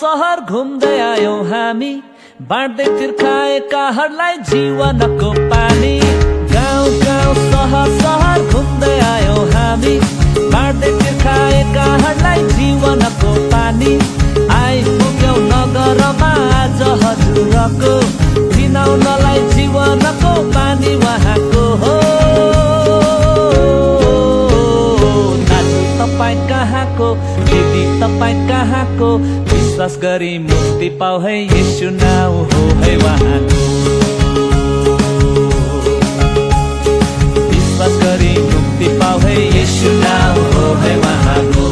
सहर घुम्दै आयौं हामी, बाँड्दै तिर्खाएकाहरूलाई जीवनको पानी। गाउँ गाउँ सहर सहर घुम्दै आयौं हामी, बाँड्दै तिर्खाएकाहरूलाई जीवनको पानी। आइपुग्यौं नगरमा आज हजुरको, चिनाउनलाई जीवनको पानी उहाँको हो। दाजु तपाईँ कहाँको, दिदी तपाईँ कहाँको, विश्वास गरी मुक्ति पाऊ है येशू नाउँ हो है उहाँको। विश्वास गरी मुक्ति पाऊ है येशू नाउँ हो है उहाँको।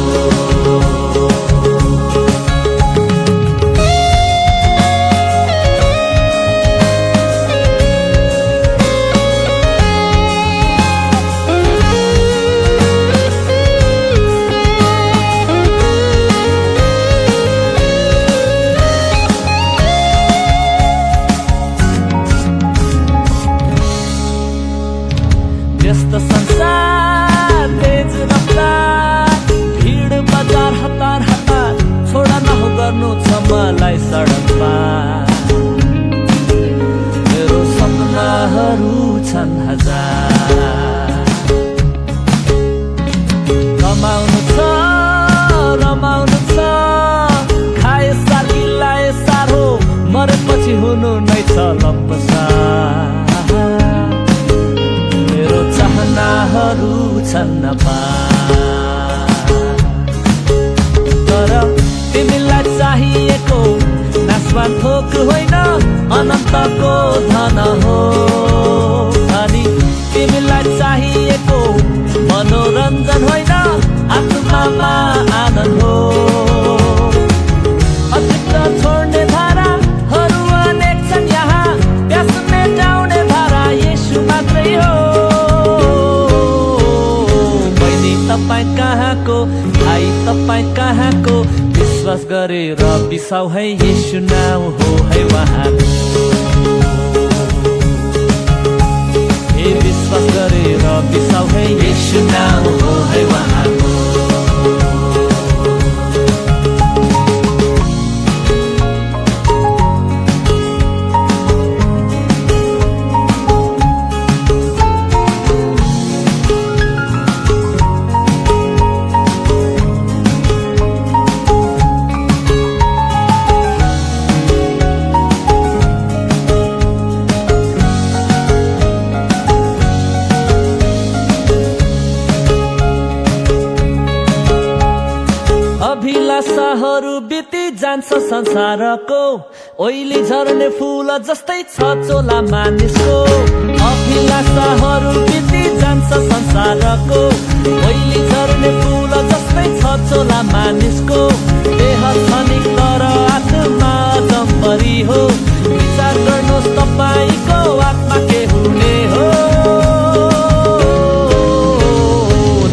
व्यस्त संसार तेज रफ्तार, भीड बजार हतार हतार, छोडा नहो गर्नु छ मलाई सडकमा। मेरो सपनाहरू छन् हजार, कमाउनु छ रमाउनु छ, खाए सार गिलाए सार हो, मरेपछि हुनु नै छ लम्पसार। चाहनाहरू छन् तर तिमीलाई चाहिएको नासवान थोक होइन, अनन्तको धन हो। अनि तिमीलाई चाहिएको मनोरञ्जन होइन, आत्मामा आनन्द हो। अतिक्त छोड्ने धाराहरू अनेक छन् यहाँ, प्यास मेटाउने धारा येशू मात्रै हो। तपाईँ कहाँको, भाइ तपाईँ कहाँको, विश्वास गरेर बिसाउ है येशू नाउँ हो है उहाँको। हे विश्वास गरेर बिसाउ है येशू नाउँ हो है उहाँको। अभिलाषाहरू बिति जान्छ संसारको, ओइली झर्ने फूल जस्तै छ चोला मानिसको। अभिलाषाहरू बिति जान्छ संसारको, ओइली झर्ने फूल जस्तै छ चोला मानिसको। देह क्षणिक तर आत्मा अजम्बरी हो, विचार गर्नुहोस् तपाईँको आत्मा के हुने हो।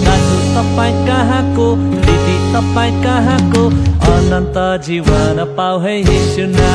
दाजु तपाईँ कहाँको, दिदी तपाईँ कहाँको, अनन्त जीवन पाऊ है येशू नाउँ